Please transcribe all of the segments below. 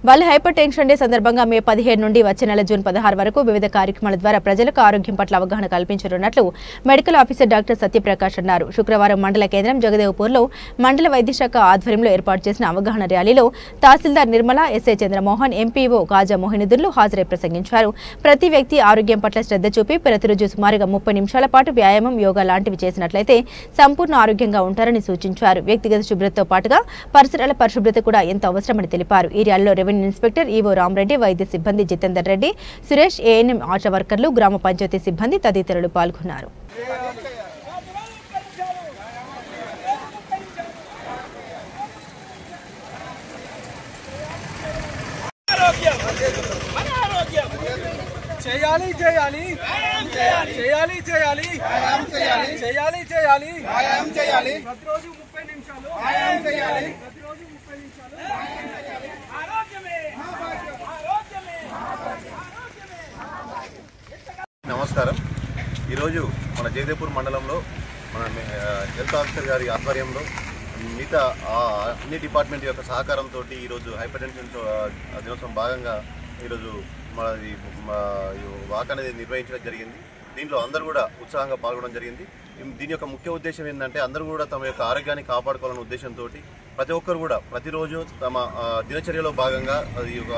World hyper tension day సందర్భంగా మే 17 నుండి వచ్చే నెల జూన్ 16 వరకు వివిధ కార్యక్రమాల ద్వారా ప్రజలకు ఆరోగ్యం పట్ల అవగాహన కల్పించనున్నట్లు మెడికల్ ఆఫీసర్ డాక్టర్ సత్యప్రకాష్ అన్నారు. శుక్రవారం మండల కేంద్రం జగదేవ్పూర్లో మండల వైద్య శాఖ ఆధ్వర్యంలో ఏర్పాటు చేసిన అవగాహన ర్యాలీలో తహసీల్దార్ నిర్మల, ఎస్ఐ చంద్రమోహన్, ఎంపీఓ కాజా మొహినుద్దీన్లు హాజరై ప్రసంగించారు. ప్రతి వ్యక్తి ఆరోగ్యం పట్ల శ్రద్ధ చూపి ప్రతిరోజు సుమారుగా 30 నిమిషాల పాటు వ్యాయామం, యోగా లాంటివి చేసినట్లయితే సంపూర్ణ ఆరోగ్యంగా ఉంటారని సూచించారు. వ్యక్తిగత శుభ్రతతో పాటుగా పరిసరాల పరిశుభ్రత కూడా ఎంతో అవసరమని తెలిపారు. ఈ ర్యాలీలో రెవెన్యూ ఇన్స్పెక్టర్ ఈవో రామరెడ్డి, వైద్య సిబ్బంది జితేందర్ రెడ్డి, సురేష్, ఏఎన్ఎం ఆశా వర్కర్లు, గ్రామ పంచాయతీ సిబ్బంది తదితరులు పాల్గొన్నారు. చేయాలి చేయాలి చేయాలి చేయాలి చేయాలి చేయాలి చేయాలి ప్రతిరోజు 30 నిమిషాలు చేయాలి. ప్రతిరోజు 30 నిమిషాలు ఆరోగ్యమే ఆరోగ్యమే. నమస్కారం. ఈరోజు మన జగదేవ్పూర్ మండలంలో మన హెల్త్ ఆఫీసర్ గారి ఆధ్వర్యంలో మిగతా అన్ని డిపార్ట్మెంట్ యొక్క సహకారంతో ఈరోజు హైపర్ టెన్షన్ దినోత్సవం భాగంగా ఈరోజు మనది వాక్ అనేది నిర్వహించడం జరిగింది. దీంట్లో అందరూ కూడా ఉత్సాహంగా పాల్గొనడం జరిగింది. దీని యొక్క ముఖ్య ఉద్దేశం ఏంటంటే అందరూ కూడా తమ యొక్క ఆరోగ్యాన్ని కాపాడుకోవాలనే ఉద్దేశంతో ప్రతి ఒక్కరు కూడా ప్రతిరోజు తమ దినచర్యలో భాగంగా అది ఒక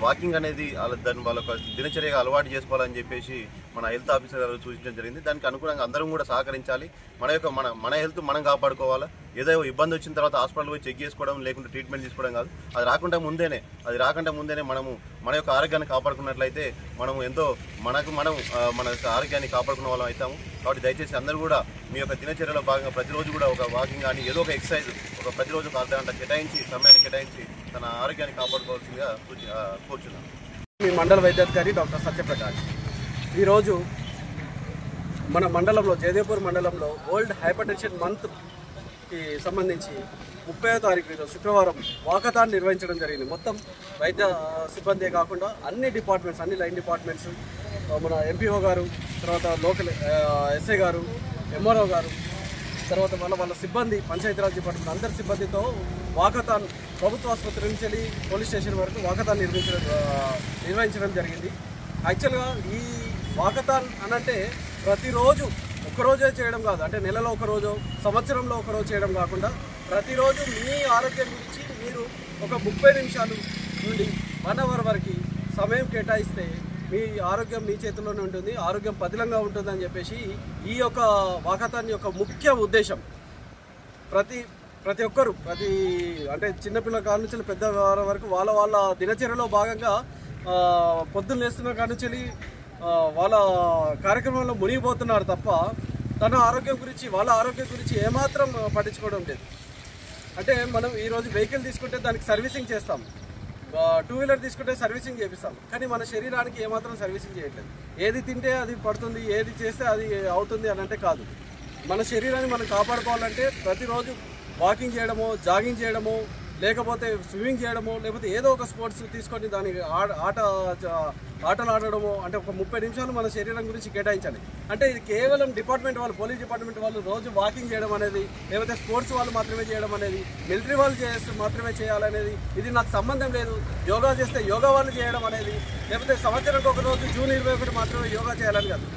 వాకింగ్ అనేది దాన్ని వాళ్ళ దినచర్యగా అలవాటు చేసుకోవాలని చెప్పేసి మన హెల్త్ ఆఫీసర్ గారు సూచించడం జరిగింది. దానికి అనుగుణంగా అందరం కూడా సహకరించాలి. మన హెల్త్ మనం కాపాడుకోవాలా. ఏదో ఇబ్బంది వచ్చిన తర్వాత హాస్పిటల్ పోయి చెక్ చేసుకోవడం, లేకుంటే ట్రీట్మెంట్ తీసుకోవడం కాదు. అది రాకుండా ముందేనే మనము మన యొక్క ఆరోగ్యాన్ని కాపాడుకున్నట్లయితే మనము ఎంతో మన ఆరోగ్యాన్ని కాపాడుకున్న వాళ్ళం అవుతాము. కాబట్టి దయచేసి అందరూ కూడా మీ యొక్క దినచర్యలో భాగంగా ప్రతిరోజు కూడా ఒక వాకింగ్ కానీ ఏదో ఒక ఎక్సర్సైజ్ ప్రతిరోజు ఒక అర్ధగంట సమయాన్ని కేటాయించి తన ఆరోగ్యాన్ని కాపాడుకోవాల్సిందిగా కోరుచున్నాను. మీ మండల వైద్యాధికారి డాక్టర్ సత్యప్రకాష్. ఈరోజు మన మండలంలో జగదేవ్పూర్ మండలంలో వరల్డ్ హైపర్ టెన్షన్ మంత్కి సంబంధించి 30వ తారీఖు శుక్రవారం వాకథాన్ నిర్వహించడం జరిగింది. మొత్తం వైద్య సిబ్బందే కాకుండా అన్ని డిపార్ట్మెంట్స్, అన్ని లైన్ డిపార్ట్మెంట్స్, మన ఎంపీఓ గారు, తర్వాత లోకల్ ఎస్ఐ గారు, ఎంఆర్ఓ గారు, తర్వాత వాళ్ళ సిబ్బంది, పంచాయతీరాజ్ డిపార్ట్మెంట్ అందరి సిబ్బందితో వాకథాన్ ప్రభుత్వ ఆసుపత్రి నుంచి వెళ్ళి పోలీస్ స్టేషన్ వరకు వాకథాన్ నిర్వహించడం జరిగింది. యాక్చువల్గా ఈ వాకథాన్ అనంటే ప్రతిరోజు ఒక్కరోజే చేయడం కాదు, అంటే నెలలో ఒకరోజు, సంవత్సరంలో ఒకరోజు చేయడం కాకుండా ప్రతిరోజు మీ ఆరోగ్యం గురించి మీరు ఒక 30 నిమిషాలు నుండి 1 అవర్ వరకు సమయం కేటాయిస్తే మీ ఆరోగ్యం మీ చేతుల్లోనే ఉంటుంది, ఆరోగ్యం పదిలంగా ఉంటుందని చెప్పేసి ఈ యొక్క వాకథాన్ యొక్క ముఖ్య ఉద్దేశం. ప్రతి ఒక్కరు అంటే చిన్నపిల్లల కాడ నుంచి పెద్ద వరకు వాళ్ళ దినచర్యలో భాగంగా పొద్దున్న లేస్తున్న కాడ నుంచి వాళ్ళ కార్యక్రమంలో మునిగిపోతున్నారు తప్ప తన ఆరోగ్యం గురించి, వాళ్ళ ఆరోగ్యం గురించి ఏమాత్రం పట్టించుకోవడం లేదు. అంటే మనం ఈరోజు వెహికల్ తీసుకుంటే దానికి సర్వీసింగ్ చేస్తాం, 2 వీలర్ తీసుకుంటే సర్వీసింగ్ చేపిస్తాం, కానీ మన శరీరానికి ఏమాత్రం సర్వీసింగ్ చేయట్లేదు. ఏది తింటే అది పడుతుంది, ఏది చేస్తే అది అవుతుంది అని అంటే కాదు. మన శరీరాన్ని మనం కాపాడుకోవాలంటే ప్రతిరోజు వాకింగ్ చేయడమో, జాగింగ్ చేయడమో, లేకపోతే స్విమ్మింగ్ చేయడమో, లేకపోతే ఏదో ఒక స్పోర్ట్స్ తీసుకొని దానికి ఆటలు ఆడడమో, అంటే ఒక 30 నిమిషాలు మన శరీరం గురించి కేటాయించాలి. అంటే ఇది కేవలం డిపార్ట్మెంట్ వాళ్ళు, పోలీస్ డిపార్ట్మెంట్ వాళ్ళు రోజు వాకింగ్ చేయడం అనేది, లేకపోతే స్పోర్ట్స్ వాళ్ళు మాత్రమే చేయడం అనేది, మిలిటరీ వాళ్ళు మాత్రమే చేయాలనేది, ఇది నాకు సంబంధం లేదు. యోగా చేస్తే యోగా వాళ్ళు చేయడం అనేది, లేకపోతే సంవత్సరానికి ఒక రోజు జూన్ 21 మాత్రమే యోగా చేయాలని కాదు.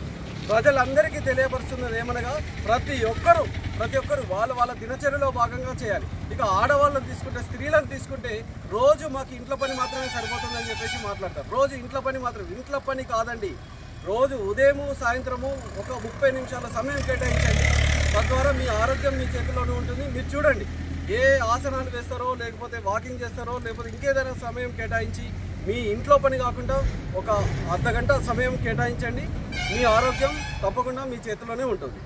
ప్రజలందరికీ తెలియపరుస్తున్నది ఏమనగా ప్రతి ఒక్కరు వాళ్ళ దినచర్యలో భాగంగా చేయాలి. ఇక ఆడవాళ్ళని తీసుకుంటే, స్త్రీలను తీసుకుంటే రోజు మాకు ఇంట్లో పని మాత్రమే సరిపోతుందని చెప్పేసి మాట్లాడతారు. రోజు ఇంట్లో పని కాదండి, రోజు ఉదయము సాయంత్రము ఒక 30 నిమిషాల సమయం కేటాయించండి. తద్వారా మీ ఆరోగ్యం మీ చేతిలోనే ఉంటుంది. మీరు చూడండి, ఏ ఆసనాలు వేస్తారో, లేకపోతే వాకింగ్ చేస్తారో, లేకపోతే ఇంకేదైనా సమయం కేటాయించి మీ ఇంట్లో పని కాకుండా ఒక అర్ధగంట సమయం కేటాయించండి. మీ ఆరోగ్యం తప్పకుండా మీ చేతిలోనే ఉంటుంది.